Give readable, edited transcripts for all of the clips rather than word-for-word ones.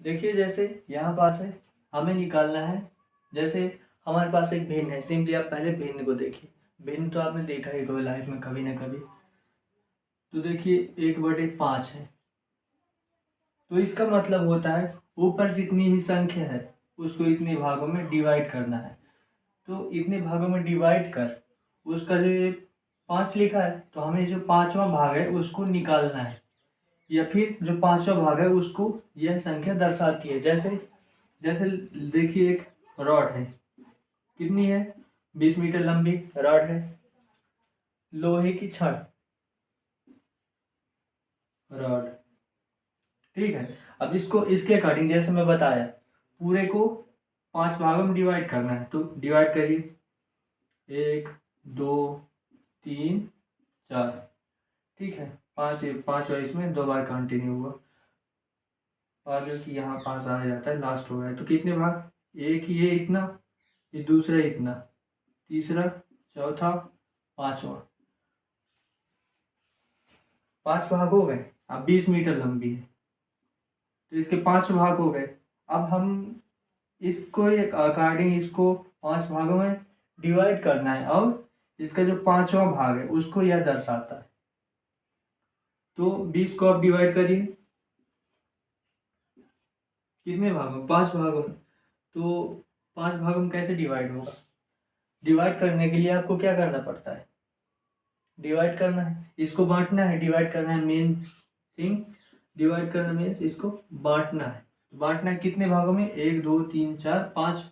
देखिए जैसे यहाँ पास है, हमें निकालना है। जैसे हमारे पास एक भिन्न है, सिंपली आप पहले भिन्न को देखिए। भिन्न तो आपने देखा ही होगा लाइफ में कभी ना कभी। तो देखिए 1/5 है, तो इसका मतलब होता है ऊपर जितनी भी संख्या है उसको इतने भागों में डिवाइड करना है। तो इतने भागों में डिवाइड कर उसका जो ये 5 लिखा है, तो हमें जो 5वां भाग है उसको निकालना है, या फिर जो 5वां भाग है उसको यह संख्या दर्शाती है। जैसे जैसे देखिए एक रॉड है, कितनी है, 20 मीटर लंबी रॉड है, लोहे की छड़ रॉड। ठीक है, अब इसको इसके अकॉर्डिंग जैसे मैं बताया पूरे को 5 भागों में डिवाइड करना है, तो डिवाइड करिए। 1 2 3 4। ठीक है, 5 5 और इसमें 2 बार कंटिन्यू हुआ, 5 की यहाँ 5 आ जाता है, लास्ट हो गया। तो कितने भाग, एक ये इतना, ये दूसरा इतना, तीसरा, चौथा, पांचवा, 5 भाग हो गए। अब 20 मीटर लंबी है तो इसके 5 भाग हो गए। अब हम इसको एक अकॉर्डिंग इसको 5 भागों में डिवाइड करना है, और इसका जो 5वां भाग है उसको यह दर्शाता है। तो 20 को आप डिवाइड करिए कितने भागों में, 5 भागों में। तो 5 भागों में कैसे डिवाइड होगा, डिवाइड करने के लिए आपको क्या करना पड़ता है, डिवाइड करना है, इसको बांटना है, डिवाइड करना है, मेन थिंग। डिवाइड करना मीन्स इसको बांटना है। तो बांटना है कितने भागों में, 1 2 3 4 5,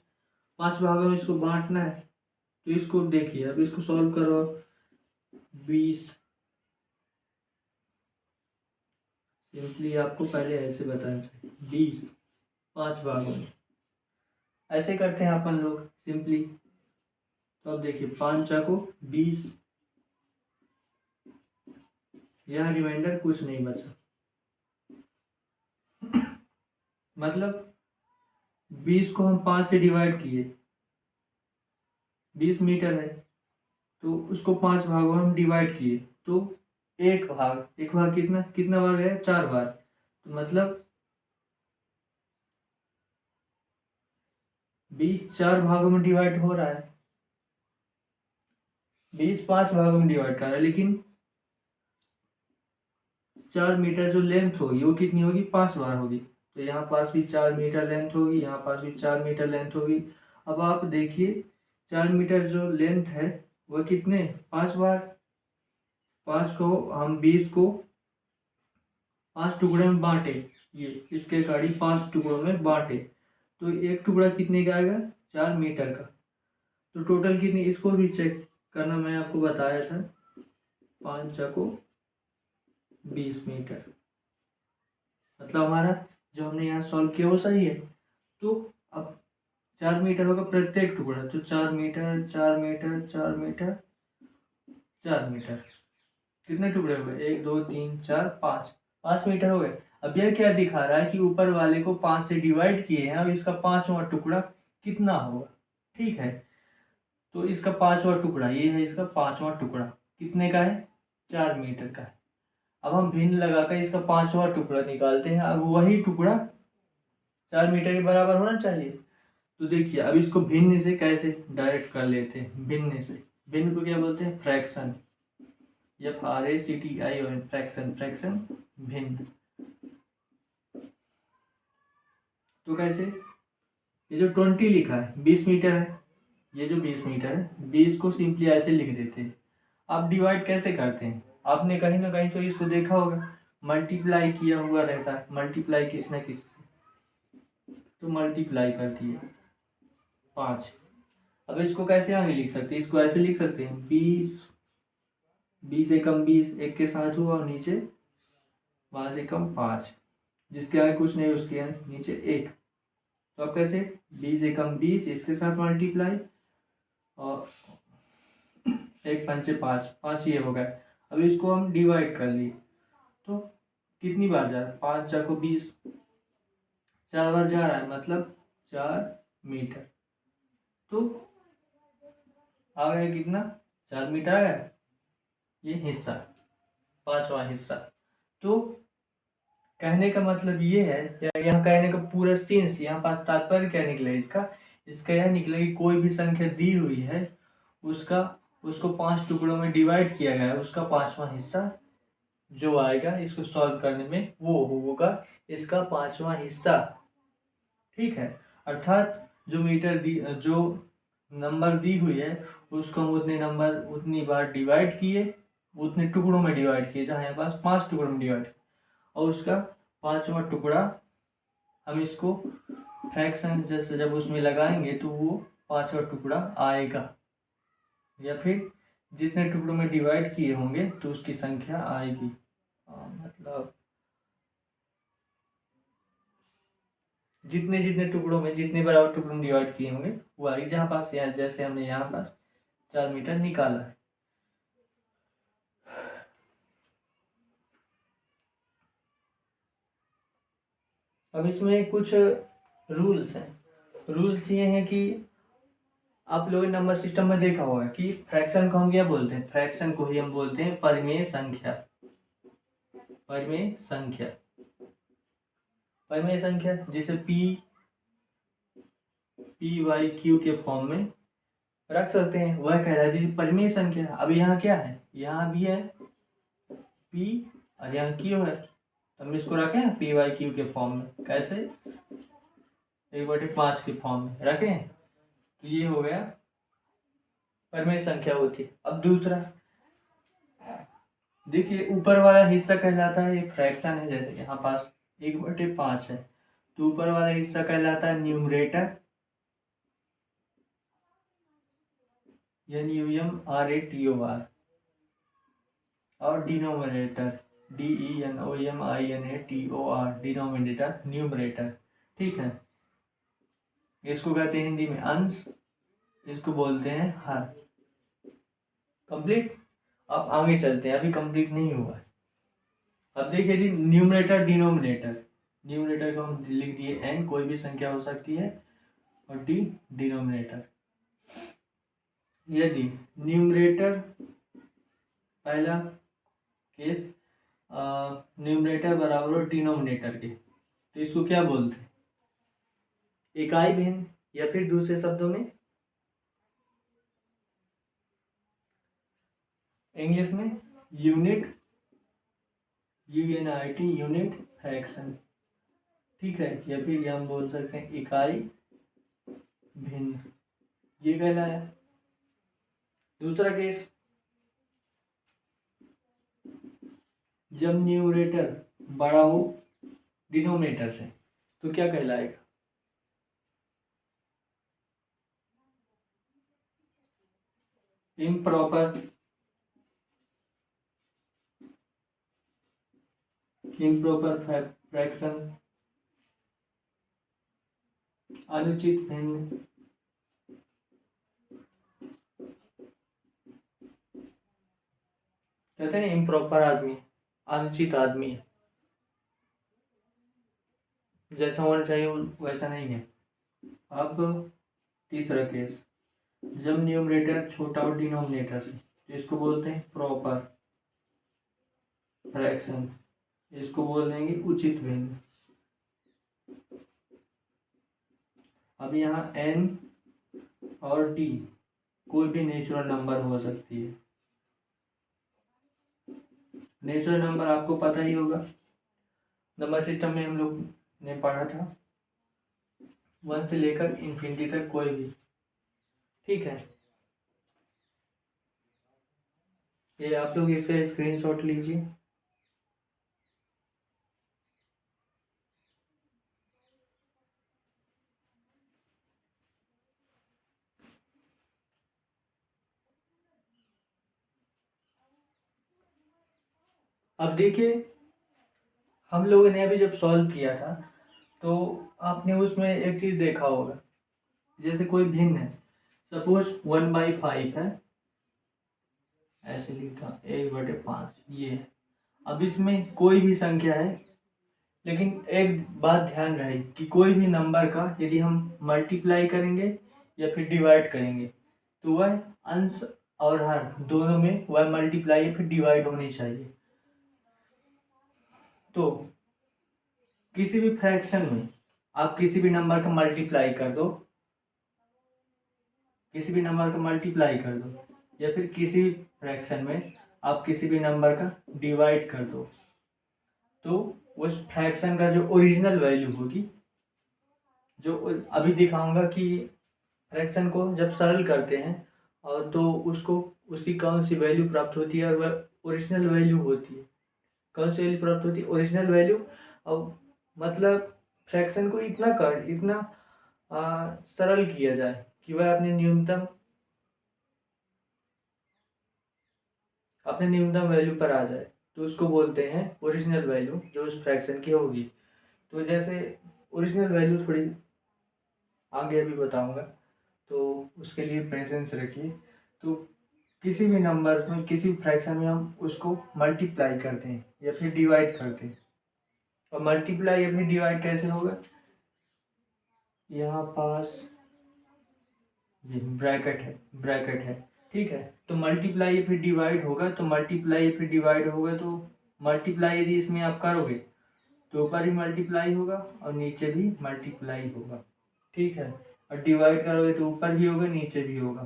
5 भागों में इसको बांटना है। तो इसको देखिए, अब इसको सॉल्व करो। 20, सिंपली आपको पहले ऐसे बताना चाहिए, 20 5 भागों में ऐसे करते हैं अपन लोग सिंपली। तो अब देखिए 5 चाको 20, यहाँ रिमाइंडर कुछ नहीं बचा, मतलब 20 को हम 5 से डिवाइड किए, 20 मीटर है तो उसको 5 भागों में हम डिवाइड किए, तो एक भाग कितना कितना बार गया, 4 बार। तो मतलब 20 4 भागों में डिवाइड हो रहा है, 20 5 भागों में डिवाइड कर रहा है, लेकिन 4 मीटर जो लेंथ होगी वो कितनी होगी, 5 बार होगी। तो यहाँ पास भी 4 मीटर लेंथ होगी, यहाँ पास भी 4 मीटर लेंथ होगी। अब आप देखिए 4 मीटर जो लेंथ है वो कितने, 5 बार। 5 को हम 20 को 5 टुकड़े में बांटे, ये इसके अकॉर्डिंग 5 टुकड़ों में बांटे, तो एक टुकड़ा कितने का आएगा, 4 मीटर का। तो टोटल कितनी, इसको भी चेक करना, मैं आपको बताया था। 5 को 20 मीटर, मतलब हमारा जो हमने यहाँ सॉल्व किया वो सही है। तो अब 4 मीटर होगा प्रत्येक टुकड़ा, तो 4 मीटर 4 मीटर 4 मीटर 4 मीटर, कितने टुकड़े हुए, 1 2 3 4 5, 5 मीटर हो गए। अब यह क्या दिखा रहा है कि ऊपर वाले को 5 से डिवाइड किए हैं, अब इसका 5वां टुकड़ा कितना होगा। ठीक है, तो इसका 5वां टुकड़ा, ये है इसका 5वां टुकड़ा, कितने का है, 4 मीटर का है। अब हम भिन्न लगाकर इसका 5वां टुकड़ा निकालते हैं। अब वही टुकड़ा 4 मीटर के बराबर होना चाहिए। तो देखिए अब इसको भिन्न से कैसे डायरेक्ट कर लेते हैं, भिन्न से, भिन्न को क्या बोलते हैं, फ्रैक्शन, FRACTION, फ्रैक्शन, फ्रैक्शन भिन्न। तो कैसे, ये जो 20 लिखा है 20 मीटर है, ये जो 20 मीटर है 20 को सिंपली ऐसे लिख देते हैं। आप डिवाइड कैसे करते हैं, आपने कहीं ना कहीं तो इसको देखा होगा, मल्टीप्लाई किया हुआ रहता है, मल्टीप्लाई किसी ना किसी से, तो मल्टीप्लाई करती है 5। अब इसको कैसे आगे लिख सकते हैं, इसको ऐसे लिख सकते हैं, 20, 20 एकम 20, एक के साथ हुआ और नीचे 5 एकम 5, जिसके आगे कुछ नहीं उसके नीचे 1। तो अब कैसे, 20 एकम 20, इसके साथ मल्टीप्लाई, और 1 पंचे 5, 5 ये हो गया। अब इसको हम डिवाइड कर लिए, तो कितनी बार जा रहा है, 5 चाको 20, 4 बार जा रहा है, मतलब 4 मीटर। तो आ गया कितना, 4 मीटर आ गया, ये हिस्सा, 5वां हिस्सा। तो कहने का मतलब ये है, यहाँ कहने का पूरा सीन्स यहाँ पास तात्पर्य क्या निकला इसका, इसका यह निकला कि कोई भी संख्या दी हुई है उसका उसको 5 टुकड़ों में डिवाइड किया गया है, उसका 5वां हिस्सा जो आएगा इसको सॉल्व करने में वो होगा इसका 5वां हिस्सा। ठीक है, अर्थात जो नंबर दी हुई है उसको हम उतनी बार डिवाइड किए, उतने टुकड़ों में डिवाइड किए जहाँ यहाँ पास 5 टुकड़ों में डिवाइड, और उसका 5वां टुकड़ा हम इसको फ्रैक्शन जैसे जब उसमें लगाएंगे तो वो 5वां टुकड़ा आएगा, या फिर जितने टुकड़ों में डिवाइड किए होंगे तो उसकी संख्या आएगी। मतलब जितने जितने टुकड़ों में जितने बराबर टुकड़ों में डिवाइड किए होंगे वो आएगी, जहाँ पास यहाँ जैसे हमने यहाँ पास 4 मीटर निकाला है। अब इसमें कुछ रूल्स हैं। रूल्स ये हैं कि आप लोगों ने नंबर सिस्टम में देखा होगा कि फ्रैक्शन को हम क्या बोलते हैं, फ्रैक्शन को ही हम बोलते हैं परिमेय संख्या। परिमेय संख्या, परिमेय संख्या जिसे p/q के फॉर्म में रख सकते हैं, वह कहलाती है परिमेय संख्या। अब यहाँ क्या है, यहाँ भी है p और यहाँ q है, हम इसको रखें p/q के फॉर्म में, कैसे 1/5 के फॉर्म में रखें, तो ये हो गया परिमेय संख्या होती है। अब दूसरा देखिए, ऊपर वाला हिस्सा कहलाता है एक फ्रैक्शन है, जैसे यहाँ पास 1/5 है तो ऊपर वाला हिस्सा कहलाता है न्यूमरेटर, NUMRATOR, और डिनोमिनेटर DENOMINATOR, डिनोमिनेटर न्यूमरेटर। ठीक है, इसको कहते हैं हिंदी में अंश, इसको बोलते हैं हर। कंप्लीट। अब आगे चलते हैं, अभी कंप्लीट नहीं हुआ। अब देखिए जी, न्यूमरेटर डिनोमिनेटर, न्यूमरेटर को हम लिख दिए n, कोई भी संख्या हो सकती है, और d डिनोमिनेटर। यदि न्यूमरेटर पहला केस न्यूमरेटर बराबर हो डिनोमिनेटर के, तो इसको क्या बोलते हैं, इकाई भिन्न, या फिर दूसरे शब्दों में इंग्लिश में यूनिट, UNIT, यूनिट फ्रैक्शन। ठीक है, या फिर हम बोल सकते हैं इकाई भिन्न, ये कहलाया। दूसरा केस, जब न्यूमरेटर बड़ा हो डिनोमिनेटर से, तो क्या कहलाएगा, इम्प्रॉपर फ्रैक्शन, अनुचित भिन्न, कहते हैं इम्प्रॉपर आदमी, अनुचित आदमी, जैसा होना चाहिए वैसा नहीं है। अब तीसरा केस, जब न्यूमरेटर छोटा हो डिनोमिनेटर से, तो इसको बोलते हैं प्रॉपर फ्रैक्शन, इसको बोल देंगे उचित भिन्न। अब यहाँ n और d कोई भी नेचुरल नंबर हो सकती है। नेचुरल नंबर आपको पता ही होगा, नंबर सिस्टम में हम लोग ने पढ़ा था, 1 से लेकर इन्फिनिटी तक कोई भी। ठीक है, ये आप लोग इससे स्क्रीनशॉट लीजिए। अब देखिए, हम लोगों ने अभी जब सॉल्व किया था तो आपने उसमें एक चीज देखा होगा, जैसे कोई भिन्न है, सपोज 1/5 है, ऐसे लिखता 1/5 ये है। अब इसमें कोई भी संख्या है, लेकिन एक बात ध्यान रहे कि कोई भी नंबर का यदि हम मल्टीप्लाई करेंगे या फिर डिवाइड करेंगे तो वह अंश और हर दोनों में वह मल्टीप्लाई या फिर डिवाइड होनी चाहिए। तो किसी भी फ्रैक्शन में आप किसी भी नंबर का मल्टीप्लाई कर दो, किसी भी नंबर का मल्टीप्लाई कर दो, या फिर किसी भी फ्रैक्शन में आप किसी भी नंबर का डिवाइड कर दो, तो उस फ्रैक्शन का जो ओरिजिनल वैल्यू होगी, जो अभी दिखाऊंगा कि फ्रैक्शन को जब सरल करते हैं और तो उसको उसकी कौन सी वैल्यू प्राप्त होती है और वह ओरिजिनल वैल्यू होती है। कौन सी वैल्यू प्राप्त होती है? Original value. और मतलब फ्रैक्शन को इतना सरल किया जाए कि वह अपने न्यूनतम वैल्यू पर आ जाए, तो उसको बोलते हैं ओरिजिनल वैल्यू जो उस फ्रैक्शन की होगी। तो जैसे ओरिजिनल वैल्यू थोड़ी आगे अभी बताऊंगा, तो उसके लिए पेशेंस रखिए। तो किसी भी नंबर में, किसी भी फ्रैक्शन में हम उसको मल्टीप्लाई करते हैं या फिर डिवाइड करते हैं। और मल्टीप्लाई या फिर डिवाइड कैसे होगा? यहाँ पास ये ब्रैकेट है, ठीक है। तो मल्टीप्लाई या फिर डिवाइड होगा, तो मल्टीप्लाई या फिर डिवाइड होगा, तो मल्टीप्लाई यदि इसमें आप करोगे तो ऊपर भी मल्टीप्लाई होगा और नीचे भी मल्टीप्लाई होगा, ठीक है। और डिवाइड करोगे तो ऊपर भी होगा नीचे भी होगा।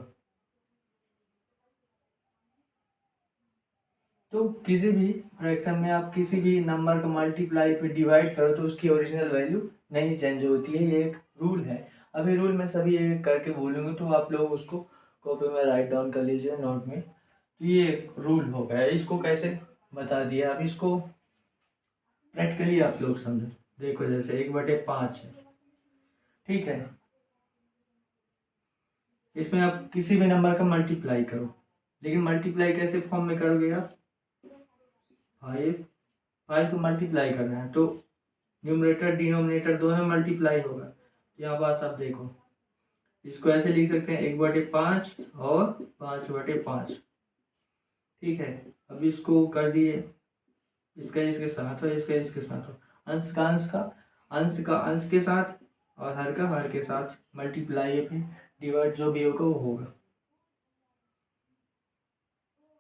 तो किसी भी फ्रैक्शन में आप किसी भी नंबर का मल्टीप्लाई फिर डिवाइड करो तो उसकी ओरिजिनल वैल्यू नहीं चेंज होती है, ये एक रूल है। अभी रूल में सभी एक करके बोलूँगा तो आप लोग उसको कॉपी में राइट डाउन कर लीजिए नोट में। तो ये एक रूल हो गया, इसको कैसे बता दिया। अब इसको प्रैक्टिकली आप लोग समझो। देखो जैसे 1/5 है, ठीक है। इसमें आप किसी भी नंबर का मल्टीप्लाई करो, लेकिन मल्टीप्लाई कैसे फॉर्म में करोगे आप? 5 को मल्टीप्लाई करना है तो न्यूमरेटर डिनोमिनेटर दोनों मल्टीप्लाई होगा। यहाँ पास आप देखो, इसको ऐसे लिख सकते हैं 1/5 और 5/5, ठीक है। अब इसको कर दिए, इसका इसके साथ हो, इसका इसके साथ हो, अंश का अंश का, अंश का अंश के साथ और हर का हर के साथ मल्टीप्लाई या फिर डिवाइड जो भी होगा वो होगा।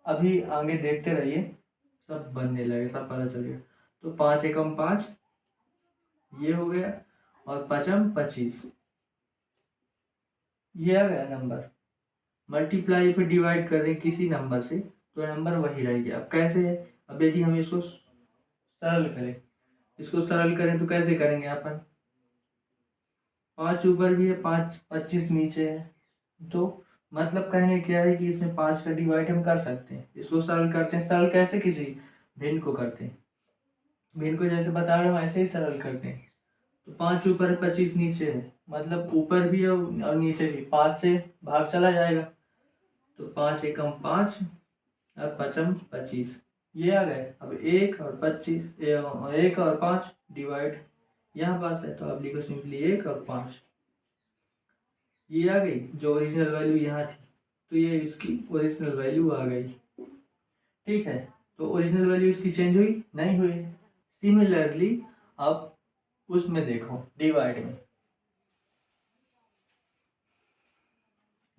अभी आगे देखते रहिए, सब बनने लगे, सब पता चलेगा। तो 5 एकम 5 ये हो गया और 5m 25 ये आ गया नंबर। मल्टीप्लाई पे डिवाइड कर दें किसी नंबर से तो नंबर वही रहेगी। अब कैसे है? अब यदि हम इसको सरल करें, इसको सरल करें तो कैसे करेंगे अपन? 5 ऊपर भी है, 5 25 नीचे है, तो मतलब कहने क्या है कि इसमें 5 का डिवाइड हम कर सकते हैं। इसको सरल करते हैं। सरल कैसे? किसी भिन्न को करते हैं, भिन्न को जैसे बता रहा हूँ ऐसे ही सरल करते हैं। तो 5 ऊपर 25 नीचे है, मतलब ऊपर भी है और नीचे भी, 5 से भाग चला जाएगा तो 5 एकम 5 और 5m 25 ये आ गए। अब 1 और 25, 1 और 5 डिवाइड यहाँ पास है तो आप लिखो सिंपली 1 और 5, ये आ गई जो ओरिजिनल वैल्यू यहाँ थी। तो ये इसकी ओरिजिनल वैल्यू आ गई, ठीक है। तो ओरिजिनल वैल्यू इसकी चेंज हुई नहीं हुई। सिमिलरली आप उसमें देखो डिवाइड में,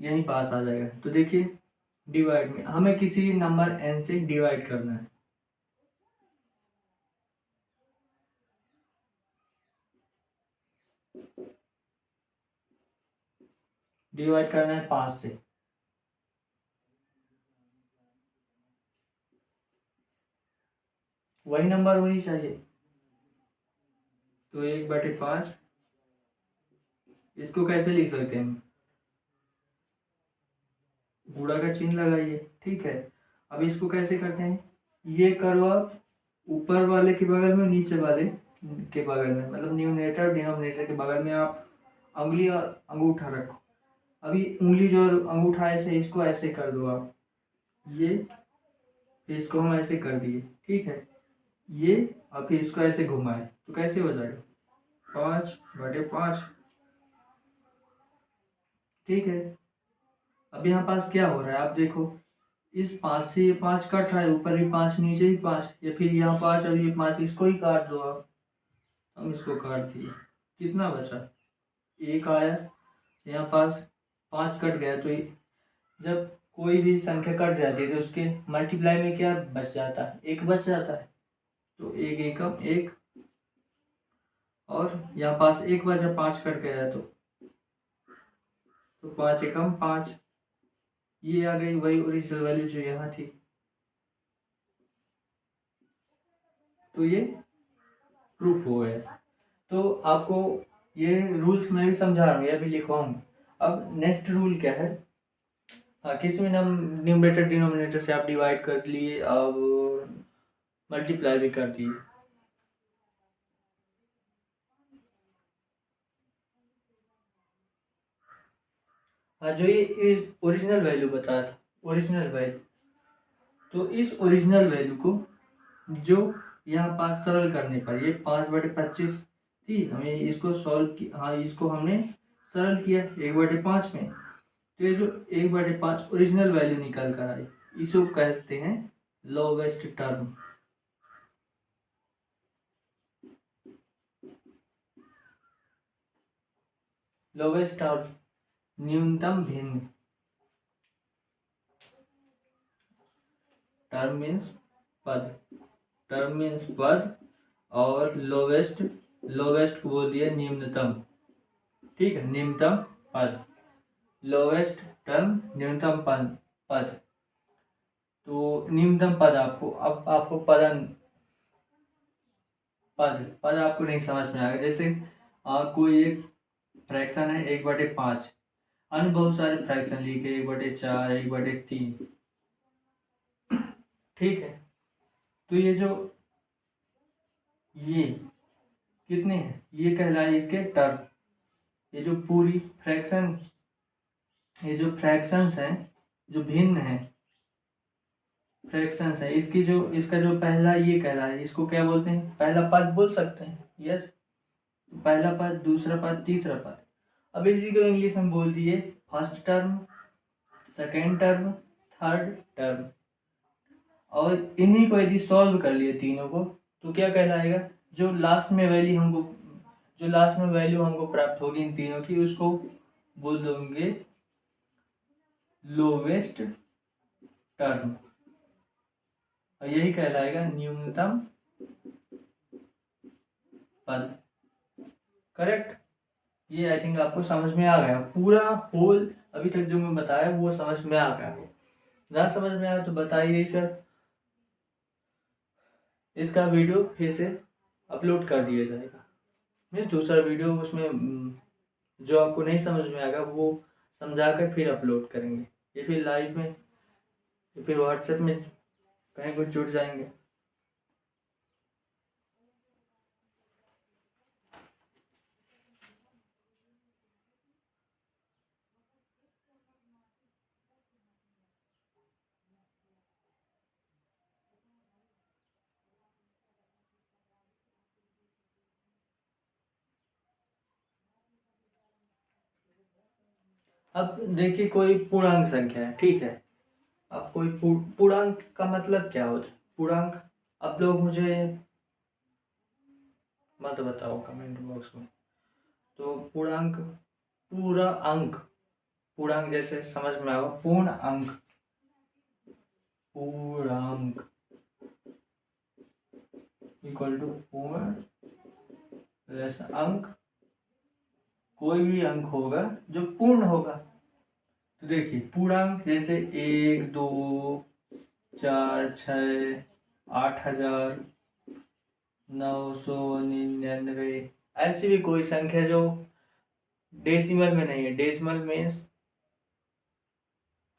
यहीं पास आ जाएगा। तो देखिए डिवाइड में हमें किसी नंबर n से डिवाइड करना है, डिवाइड करना है 5 से। वही नंबर होनी चाहिए, तो 1/5 इसको कैसे लिख सकते हैं हम? गुणा का चिन्ह लगाइए, ठीक है। अब इसको कैसे करते हैं? ये करो आप ऊपर वाले के बगल में, नीचे वाले के बगल में, मतलब न्यूमरेटर डिनोमिनेटर के बगल में आप उंगली और अंगूठा रखो। अभी उंगली जो अंगूठा ऐसे, इसको ऐसे कर दो आप, ये फिर इसको हम ऐसे कर दिए, ठीक है। ये और फिर इसको ऐसे घुमाए तो कैसे हो जाएगा? 5/5, ठीक है। अब यहाँ पास क्या हो रहा है आप देखो, इस 5 से ये 5 कट रहा है, ऊपर भी 5 नीचे भी 5, या फिर यहाँ 5 और ये 5, इसको ही काट दो आप। हम इसको काट दिए, कितना बचा? 1 आया। यहाँ पास 5 कट गया, तो जब कोई भी संख्या कट जाती है तो उसके मल्टीप्लाई में क्या बच जाता है? 1 बच जाता है। तो 1 एकम 1 और यहाँ पास एक बार जब 5 कट गया तो 5 एकम 5, ये आ गई वही ओरिजिनल वैल्यू जो यहाँ थी। तो ये प्रूफ हो गया। तो आपको ये रूल्स मैं भी समझा रहा हूँ, ये भी लिखवाऊंगा। अब नेक्स्ट रूल क्या है, हाँ किसी में न्यूमरेटर डिनोमिनेटर से आप डिवाइड कर लिए और मल्टीप्लाई भी कर दिए। हाँ जो ये इस ओरिजिनल वैल्यू बताया था, ओरिजिनल वैल्यू, तो इस ओरिजिनल वैल्यू को जो यहाँ पास सरल करने पर ये 5/25 थी, हमें इसको सॉल्व किया, हाँ इसको हमने सरल किया 1/5 में, तो ये जो 1/5 ओरिजिनल वैल्यू निकल कर आई, इसको कहते हैं लोवेस्ट टर्म। लोवेस्ट टर्म, न्यूनतम भिन्न, टर्म मीन्स पद, टर्म मीन्स पद, और लोवेस्ट, लोवेस्ट को बोल दिया निम्नतम, ठीक है, निम्नतम पद, लोवेस्ट टर्म न्यूनतम पद पद। तो निम्नतम पद आपको, अब आपको पद पद आपको नहीं समझ में आएगा। जैसे कोई एक फ्रैक्शन है 1/5, अन्य बहुत सारे फ्रैक्शन लिखे 1/4, 1/3, ठीक है। तो ये जो ये कितने हैं, ये कहलाए इसके टर्म। ये जो पूरी फ्रैक्शन, ये जो फ्रैक्शंस हैं जो भिन्न है, फ्रैक्शंस है, इसकी जो, इसका जो पहला ये कहलाए, इसको क्या बोलते हैं, पहला पद बोल सकते हैं, यस। पहला पद, दूसरा पद, तीसरा पद। अब इसी को इंग्लिश में बोल दिए first term, second term, third term. और इन्हीं को यदि सॉल्व कर लिए तीनों को, तो क्या कहलाएगा, जो लास्ट में वैल्यू हमको, जो लास्ट में वैल्यू हमको प्राप्त होगी इन तीनों की, उसको बोल दोगे लोवेस्ट टर्म, और यही कहलाएगा न्यूनतम पद। करेक्ट। ये आई थिंक आपको समझ में आ गया, पूरा होल अभी तक जो मैं बताया वो समझ में आ गया। ना समझ में आया तो बताइए सर, इसका वीडियो फिर से अपलोड कर दिया जाएगा। मैं दूसरा वीडियो उसमें जो आपको नहीं समझ में आएगा वो समझा कर फिर अपलोड करेंगे, या फिर लाइव में, या फिर व्हाट्सएप में कहीं कुछ जुड़ जाएंगे। अब देखिए कोई पूर्णांक संख्या है, ठीक है। अब कोई पूर्णांक का मतलब क्या होता है, पूर्णांक, आप लोग मुझे मत बताओ कमेंट बॉक्स में। तो पूर्णांक, पूरा अंक, पूर्णांक जैसे समझ में आएगा, पूर्ण अंक, पूर्णांक इक्वल टू पूर्ण प्लस अंक, कोई भी अंक होगा जो पूर्ण होगा। तो देखिए पूर्णांक जैसे 1, 2, 4, 6, 8,999, ऐसी भी कोई संख्या जो डेसिमल में नहीं है, डेसिमल मीन्स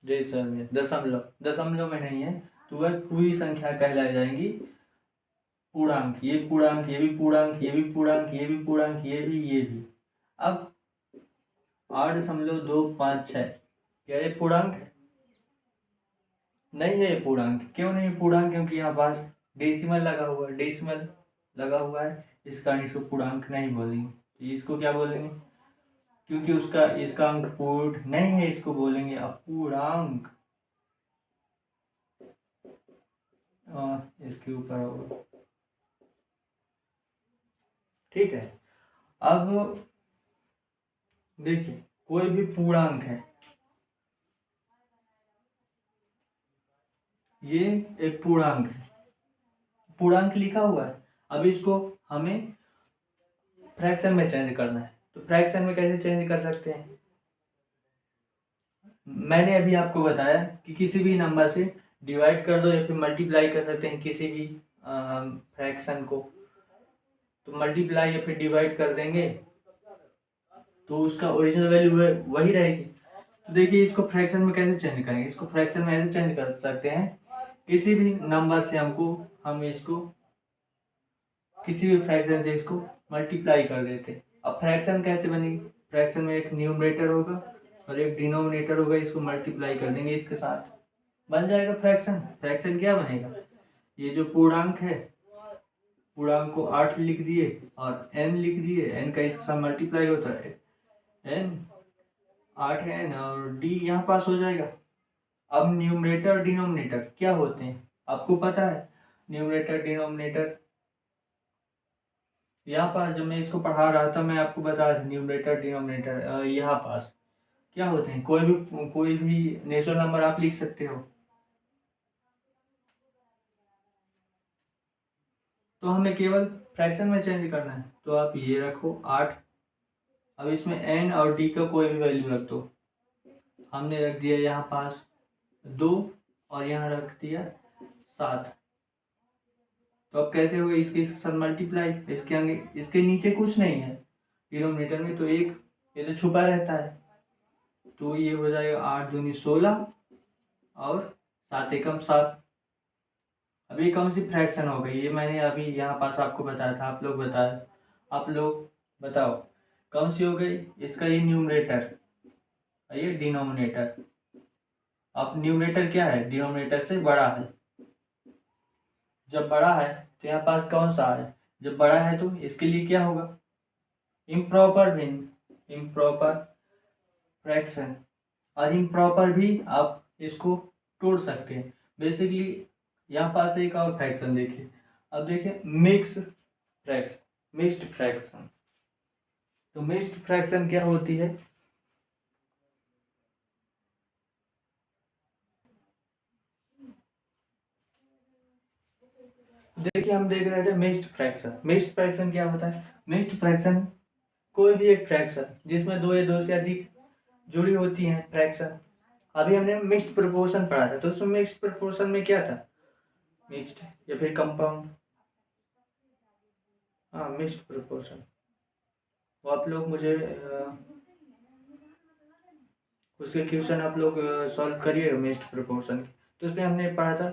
डेसिमल में दशमलव, दशमलव में नहीं है, तो वह पूरी संख्या कहलाई जाएंगी पूर्णांक। ये पूर्णांक, ये भी पूर्णांक, ये भी पूर्णांक, ये भी पूर्णांक, ये भी, ये भी। अब 8.256 क्या ये पूर्णांक है? नहीं है ये पूर्णांक। क्यों नहीं पूर्णांक? क्योंकि यहाँ पास डेसिमल लगा हुआ है, डेसिमल लगा हुआ है, इस कारण इसको पूर्णांक नहीं बोलेंगे। इसको क्या बोलेंगे? क्योंकि उसका, इसका अंक पूर्ण नहीं है, इसको बोलेंगे अपूर्णांक। इसके ऊपर होगा, ठीक है। अब देखिए कोई भी पूर्णांक है, ये एक पूर्णांक है, पूर्णांक लिखा हुआ है। अब इसको हमें फ्रैक्शन में चेंज करना है। तो फ्रैक्शन में कैसे चेंज कर सकते हैं? मैंने अभी आपको बताया कि किसी भी नंबर से डिवाइड कर दो या फिर मल्टीप्लाई कर सकते हैं किसी भी फ्रैक्शन को। तो मल्टीप्लाई या फिर डिवाइड कर देंगे तो उसका ओरिजिनल वैल्यू वही रहेगी। तो देखिए इसको फ्रैक्शन में कैसे चेंज करेंगे? इसको फ्रैक्शन में ऐसे चेंज कर सकते हैं, किसी भी नंबर से हम इसको किसी भी फ्रैक्शन से इसको मल्टीप्लाई कर देते। अब फ्रैक्शन कैसे बनेगी? फ्रैक्शन में एक न्यूमरेटर होगा और एक डिनोमिनेटर होगा, इसको मल्टीप्लाई कर देंगे इसके साथ, बन जाएगा फ्रैक्शन। फ्रैक्शन क्या बनेगा? ये जो पूर्णांक है, पूर्णांक को 8 लिख दिए और n लिख दिए, n का इसके साथ मल्टीप्लाई होता है, n 8n और d यहाँ पास हो जाएगा। अब न्यूमरेटर और डिनोमिनेटर क्या होते हैं आपको पता है? न्यूमरेटर डिनोमिनेटर यहाँ पास जब मैं इसको पढ़ा रहा था मैं आपको बता रहा था, न्यूमरेटर डिनोमिनेटर यहाँ पास क्या होते हैं? कोई भी नेचुरल नंबर आप लिख सकते हो। तो हमें केवल फ्रैक्शन में चेंज करना है। तो आप ये रखो 8, अब इसमें n और d का कोई भी वैल्यू रख दो। हमने रख दिया यहाँ पास 2 और यहाँ रख दिया 7। तो अब कैसे होगा? इसके साथ मल्टीप्लाई, इसके आगे इसके नीचे कुछ नहीं है डिनोमिनेटर में, तो एक ये तो छुपा रहता है। तो ये हो जाएगा 8 दूनी 16 और 7 एकम 7। अब ये कौन सी फ्रैक्शन हो गई? ये मैंने अभी यहाँ पास आपको बताया था, आप लोग बताओ कौन सी हो गई? इसका ये न्यूमरेटर, ये डिनोमिनेटर। अब न्यूमरेटर क्या है? डिनोमिनेटर से बड़ा है। जब बड़ा है तो यहाँ पास कौन सा है? जब बड़ा है तो इसके लिए क्या होगा? इम्प्रॉपर भिन्न, इम्प्रॉपर फ्रैक्शन। और इम्प्रॉपर भी आप इसको तोड़ सकते हैं। बेसिकली यहाँ पास एक और फ्रैक्शन देखिए, अब देखिए मिक्स्ड फ्रैक्शन। तो मिक्स्ड फ्रैक्शन क्या होती है? देखिए हम देख रहे थे मिक्स्ड फ्रैक्शन क्या होता है? मिक्स्ड फ्रैक्शन कोई भी एक फ्रैक्शन जिसमें दो या दो से अधिक जुड़ी होती हैं फ्रैक्शन। अभी हमने मिक्स्ड प्रोपोर्शन पढ़ा था, तो उसमें मिक्स्ड प्रोपोर्शन में क्या था? मिक्स्ड या फिर कंपाउंड, हाँ मिक्स्ड प्रोपोर्शन। वो आप लोग मुझे उसके क्वेश्चन आप लोग सॉल्व करिए मिक्स्ड प्रोपोर्शन की। तो उसमें हमने पढ़ा था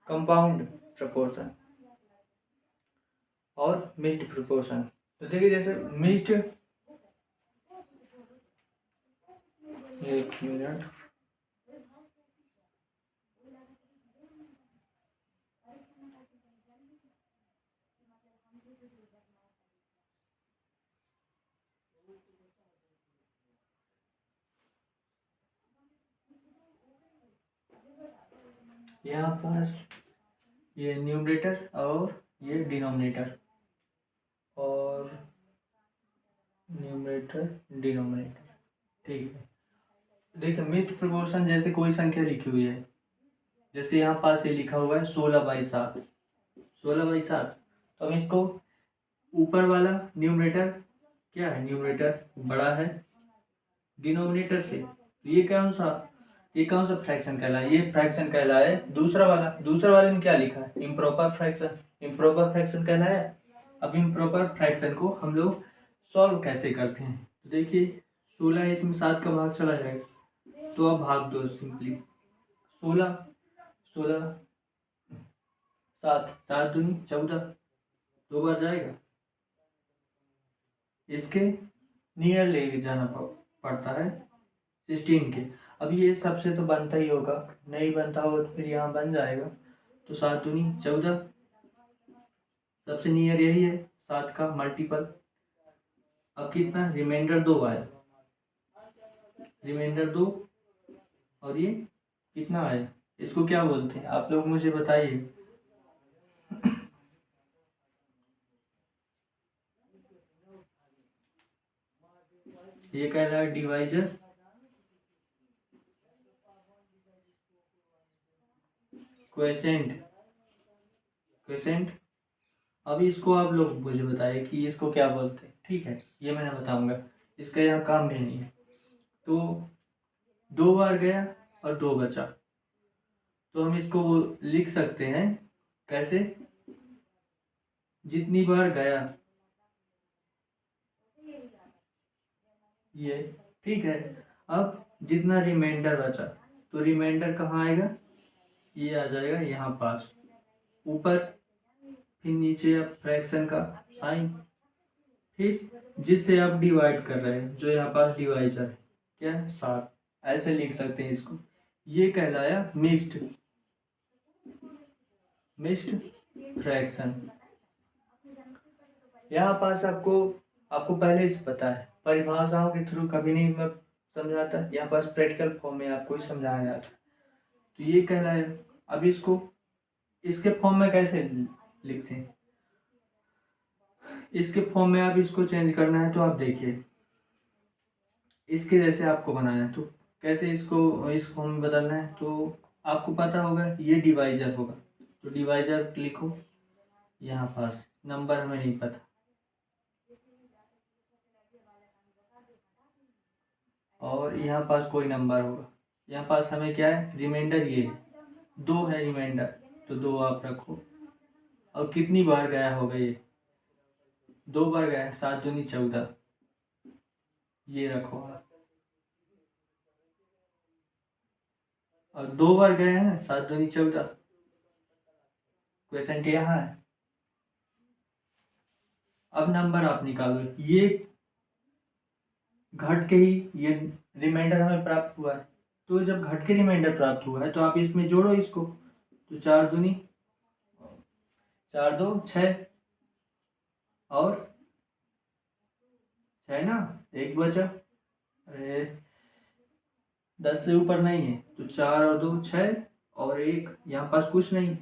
कंपाउंड प्रोपोर्शन और मिक्स्ड प्रोपोर्शन। तो देखिए जैसे मिक्स्ड, एक मिनट, यहाँ पास ये न्यूमरेटर और ये डिनोमिनेटर और न्यूमरेटर डिनोमिनेटर, ठीक है। देखिए मिक्स्ड प्रोपोर्शन जैसे कोई संख्या लिखी हुई है, जैसे यहाँ पास ये लिखा हुआ है 16/7, 16/7। तो हम इसको ऊपर वाला न्यूमरेटर क्या है? न्यूमरेटर बड़ा है डिनोमिनेटर से, तो ये कौन सा फ्रैक्शन कहलाए? ये फ्रैक्शन कहलाए दूसरा वाले में क्या लिखा है? इम्प्रॉपर फ्रैक्शन, इम्प्रॉपर फ्रैक्शन कहलाया। अब इम्प्रॉपर फ्रैक्शन को हम लोग सॉल्व कैसे करते हैं? तो देखिए 16 इसमें 7 का भाग चला जाएगा, तो अब भाग दो सिंपली 16, 16 7, 7 दूनी 14, 2 बार जाएगा। इसके नियर ले जाना पड़ता है 16 के। अब ये सबसे तो बनता ही होगा, नहीं बनता हो तो फिर यहाँ बन जाएगा। तो 7 दूनी 14, सबसे नियर यही है 7 का मल्टीपल। अब कितना? रिमाइंडर 2 आया, रिमाइंडर 2, और ये कितना आया? इसको क्या बोलते हैं आप लोग मुझे बताइए। ये कहला है डिवाइजर, क्वेसेंट, क्वेसेंट अब इसको आप लोग मुझे बताइए कि इसको क्या बोलते हैं। ठीक है, ये मैंने बताऊंगा, इसका यहाँ काम भी नहीं है। तो 2 बार गया और 2 बचा, तो हम इसको लिख सकते हैं कैसे, जितनी बार गया ये, ठीक है। अब जितना रिमाइंडर बचा, तो रिमाइंडर कहाँ आएगा, ये आ जाएगा यहाँ पास ऊपर, फिर नीचे अब फ्रैक्शन का साइन, फिर जिससे आप डिवाइड कर रहे हैं, जो यहाँ पास डिवाइजर है क्या, 7, ऐसे लिख सकते हैं इसको। ये कहलाया मिक्स्ड फ्रैक्शन। यहाँ पास आपको आपको पहले से पता है, परिभाषाओं के थ्रू कभी नहीं मैं समझाता, यहाँ पास प्रैक्टिकल फॉर्म में आपको ही समझाया जाता। तो ये कहलाया। अब इसको इसके फॉर्म में कैसे लिखते हैं, इसके फॉर्म में आप इसको चेंज करना है तो आप देखिए, इसके जैसे आपको बनाना है, तो कैसे इसको इस फॉर्म में बदलना है, तो आपको पता होगा ये डिवाइजर होगा, तो डिवाइजर लिखो। यहाँ पास नंबर हमें नहीं पता, और यहाँ पास कोई नंबर होगा। यहाँ पास हमें क्या है, रिमाइंडर, ये 2 है रिमाइंडर, तो 2 आप रखो। और कितनी बार गया होगा, ये 2 बार गया, 7 दूनी 14, ये रखो आप। और 2 बार गए हैं, 7 दूनी 14, क्वेश्चन यहाँ है। अब नंबर आप निकालो, ये घट के ही ये रिमाइंडर हमें प्राप्त हुआ है, तो जब घट के रिमाइंडर प्राप्त हुआ है तो आप इसमें जोड़ो इसको, तो 4 दूनी 4 2 6, और 6 ना, 1 बचा, अरे 10 से ऊपर नहीं है, तो 4 और 2 6, और 1 यहाँ पास कुछ नहीं,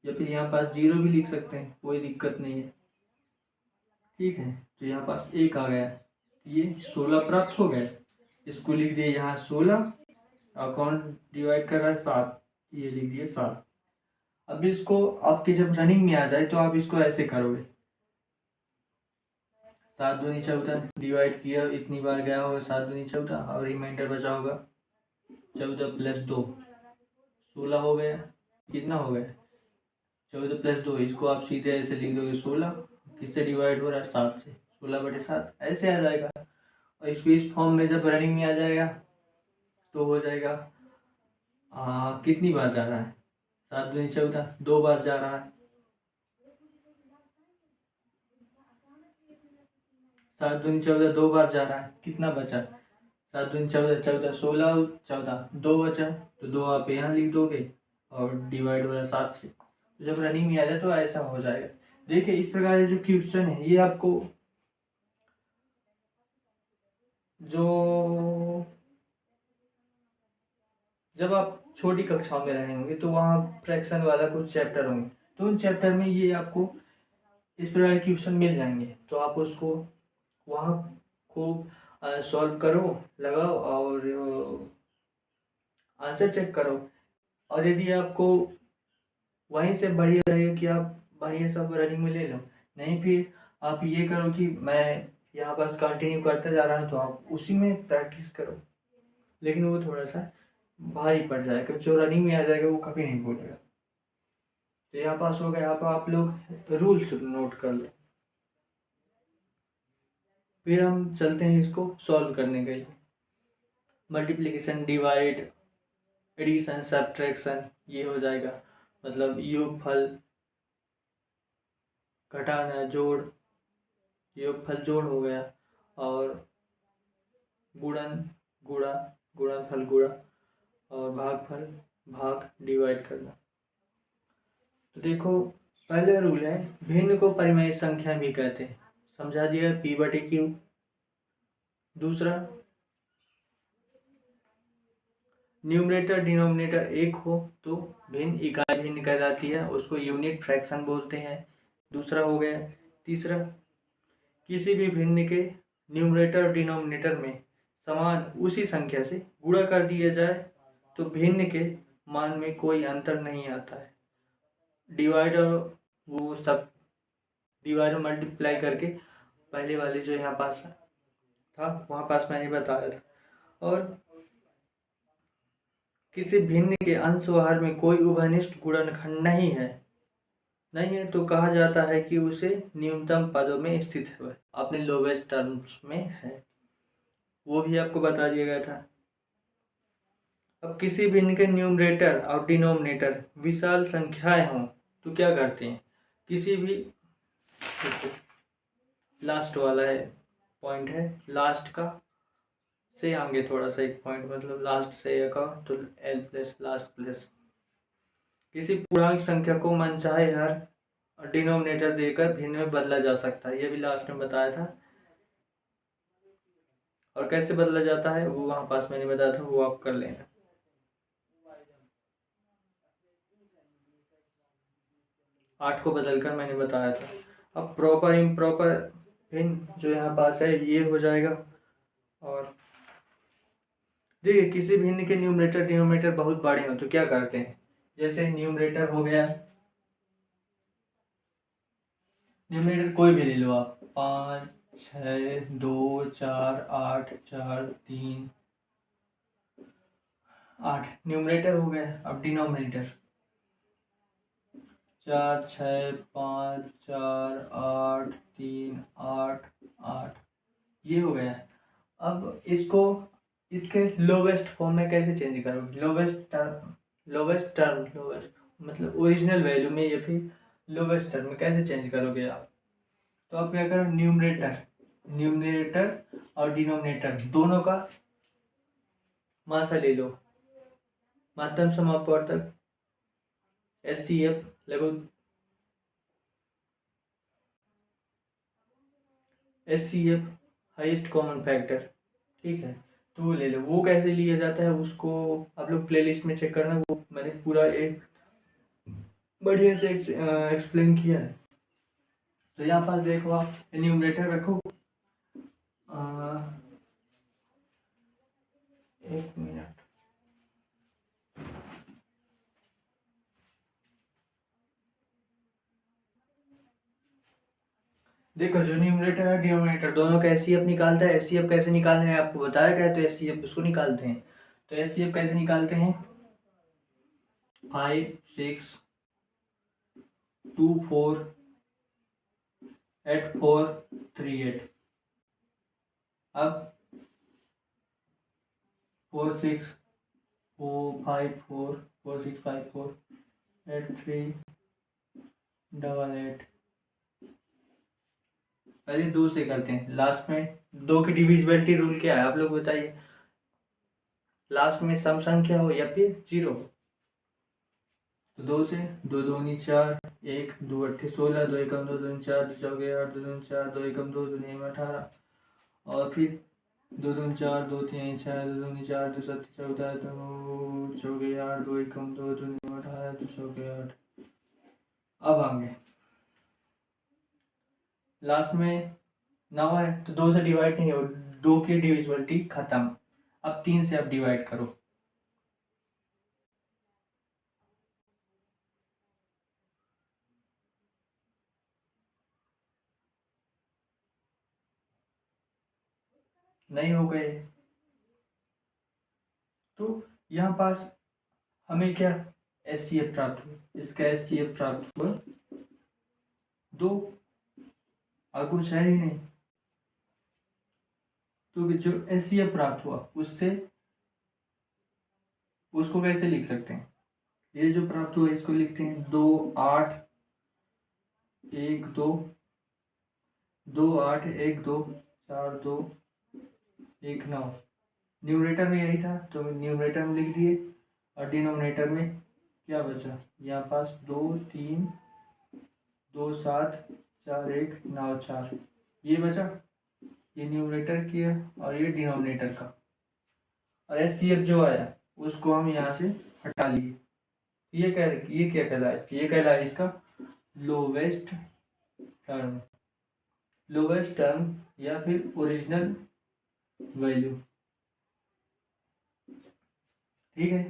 या फिर यहाँ पास 0 भी लिख सकते हैं, कोई दिक्कत नहीं है। ठीक है, तो यहाँ पास 1 आ गया, ये 16 प्राप्त हो गए। इसको लिख दिए यहाँ 16, और कौन डिवाइड कर रहा है, 7, ये लिख दिए 7। अब इसको आपके जब रनिंग में आ जाए तो आप इसको ऐसे करोगे, 7 दूनी 14 डिवाइड किया, इतनी बार गया होगा 7 दूनी 14, और रिमाइंडर बचा होगा 14 + 2 16 हो गया। कितना हो गया, 14 + 2, इसको आप सीधे ऐसे लिख दोगे 16, किससे डिवाइड हो रहा है, 7 से, 16/7 ऐसे आ जाएगा। और इसको इस फॉर्म में जब रनिंग में आ जाएगा तो हो जाएगा, कितनी बार जा रहा है, 7 दूनी 14, 2 बार जा रहा है, 7 दूनी 14 2 बार जा रहा है, कितना बचा, 7 दूनी 14 14 16 14, 2 बचा, तो 2 आप यहाँ लिख दोगे, और डिवाइड हो रहा है 7 से, तो जब रनिंग में आ जाए तो ऐसा हो जाएगा। देखिए इस प्रकार जो क्वेश्चन है, ये आपको जो जब आप छोटी कक्षाओं में रहे होंगे तो वहाँ फ्रैक्शन वाला कुछ चैप्टर होंगे, तो उन चैप्टर में ये आपको इस प्रकार के क्वेश्चन मिल जाएंगे, तो आप उसको वहाँ खूब सॉल्व करो, लगाओ, और आंसर चेक करो। और यदि आपको वहीं से बढ़िया रहेगा कि आप बढ़िया सब रनिंग में ले लो, नहीं फिर आप ये करो कि मैं यहाँ बस कंटिन्यू करते जा रहा हूँ, तो आप उसी में प्रैक्टिस करो, लेकिन वो थोड़ा सा भारी पड़ जाएगा, जो रनिंग में आ जाएगा वो कभी नहीं भूलेगा। तो यहाँ पास हो गया, आप लोग रूल्स नोट कर लो, फिर हम चलते हैं इसको सॉल्व करने के लिए। मल्टीप्लिकेशन, डिवाइड, एडिशन, सब्ट्रैक्शन, ये हो जाएगा, मतलब योगफल, घटाना, जोड़, योगफल जोड़ हो गया, और गुणन गुणा, गुणनफल गुणा, और भागफल भाग, डिवाइड करना। तो देखो पहले रूल है, भिन्न को परिमेय संख्या भी कहते हैं, समझा दिया, P/Q। दूसरा, न्यूमरेटर डिनोमिनेटर एक हो तो भिन्न इकाई भिन्न कहलाती है, उसको यूनिट फ्रैक्शन बोलते हैं। दूसरा हो गया। तीसरा, किसी भी भिन्न के न्यूमरेटर और डिनोमिनेटर में समान उसी संख्या से गुणा कर दिया जाए तो भिन्न के मान में कोई अंतर नहीं आता है। डिवाइड वो सब डिवाइड मल्टीप्लाई करके पहले वाले जो यहाँ पास था वहाँ पास मैंने बताया था। और किसी भिन्न के अंश व हर में कोई उभयनिष्ठ गुणनखंड नहीं है तो कहा जाता है कि उसे न्यूनतम पदों में स्थित है, अपने लोवेस्ट टर्म्स में है, वो भी आपको बता दिया गया था। अब किसी भिन्न के न्यूमरेटर और डिनोमिनेटर विशाल संख्याएं हों तो क्या करते हैं, किसी भी लास्ट वाला है पॉइंट है, लास्ट का से आगे थोड़ा सा एक पॉइंट, मतलब लास्ट से का तो एल प्लस लास्ट प्लस, किसी पूर्णांक संख्या को मनचाहे हर डिनोमिनेटर देकर भिन्न में बदला जा सकता है, ये भी लास्ट में बताया था। और कैसे बदला जाता है वो वहां पास मैंने बताया था, वो आप कर लेना। आठ को बदलकर मैंने बताया था। अब प्रॉपर इम्प्रॉपर भिन्न जो यहाँ पास है ये हो जाएगा। और देखिए किसी भिन्न के न्यूमरेटर डिनोमिनेटर बहुत बड़े हो तो क्या करते हैं, जैसे न्यूमरेटर हो गया, न्यूमरेटर कोई भी ले लो आप, 5 6 2 4 8 4 3 8 न्यूमरेटर हो गया। अब डिनोमिनेटर 4 6 5 4 8 3 8 8 ये हो गया। अब इसको इसके लोवेस्ट फॉर्म में कैसे चेंज करोगे, लोवेस्ट मतलब ओरिजिनल वैल्यू में या फिर लोवेस्ट टर्म में कैसे चेंज करोगे आप, तो आप क्या करो, न्यूमरेटर और डिनोमिनेटर दोनों का मासा ले लो, माध्यम समापवर्तक HCF लगभग HCF हाईएस्ट कॉमन फैक्टर, ठीक है, तो वो ले लो। वो कैसे लिया जाता है उसको आप लोग प्लेलिस्ट में चेक करना, वो मैंने पूरा एक बढ़िया से एक्सप्लेन किया है। तो यहाँ पास देखो आप न्यूमरेटर रखो, एक मिनट, देखो जो न्यूमरेटर है डिनोमिनेटर दोनों का HCF निकालता है। HCF कैसे निकालना है आपको बताया गया है, तो HCF उसको निकालते हैं। तो HCF कैसे निकालते हैं, 5 6 2 4 8 4 3 8। अब 4 6 5 4 4 6 5 4 8 3 8 पहले 2 से करते हैं, लास्ट में 2 की डिविजिबिलिटी रूल क्या है आप लोग बताइए, लास्ट में सम संख्या हो या फिर जीरो। तो 2 से 2 दूनी 4 1 2 अट्ठे 16 2 एकम 2 दूनी 4 2 चौके 8 2 दूनी 4 2 एकम 2 दूनी 18, और फिर 2 दूनी 4 2 3 6 2 दूनी 4 2 7 14 2 चौके 8 2 एकम 2 दूनी 18 2 चौके 8। अब आगे लास्ट में 9 है तो 2 से डिवाइड नहीं हो, 2 की डिविजिबिलिटी खत्म। अब 3 से आप डिवाइड करो, नहीं हो गए तो यहाँ पास हमें क्या HCF प्राप्त हुआ, इसका HCF प्राप्त हुआ 2, और कुछ है ही नहीं। तो जो HCF प्राप्त हुआ उससे उसको कैसे लिख सकते हैं, ये जो प्राप्त हुआ इसको लिखते हैं 2 8 1 2 2 8 1 2 4 2 1 9। न्यूमरेटर में यही था तो न्यूमरेटर में लिख दिए, और डिनोमिनेटर में क्या बचा यहाँ पास 2 3 2 7 4 1 9 4 ये बचा, ये न्यूमरेटर की है और ये डिनोमिनेटर का। और HCF जो आया उसको हम यहाँ से हटा लिए, ये क्या कहलाए, ये कहलाए इसका लोवेस्ट टर्म, लोवेस्ट टर्म या फिर ओरिजिनल वैल्यू, ठीक है।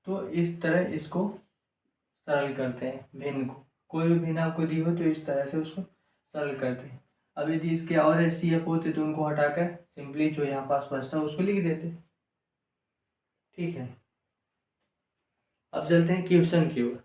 तो इस तरह इसको सरल करते हैं भिन्न को, कोई भी भिन्न आपको दी हो तो इस तरह से उसको सरल करते हैं। अब यदि इसके और एस सी एफ होते तो उनको हटाकर सिंपली जो यहाँ पास बचता उसको लिख देते। ठीक है, अब चलते हैं क्वेश्चन की ओर।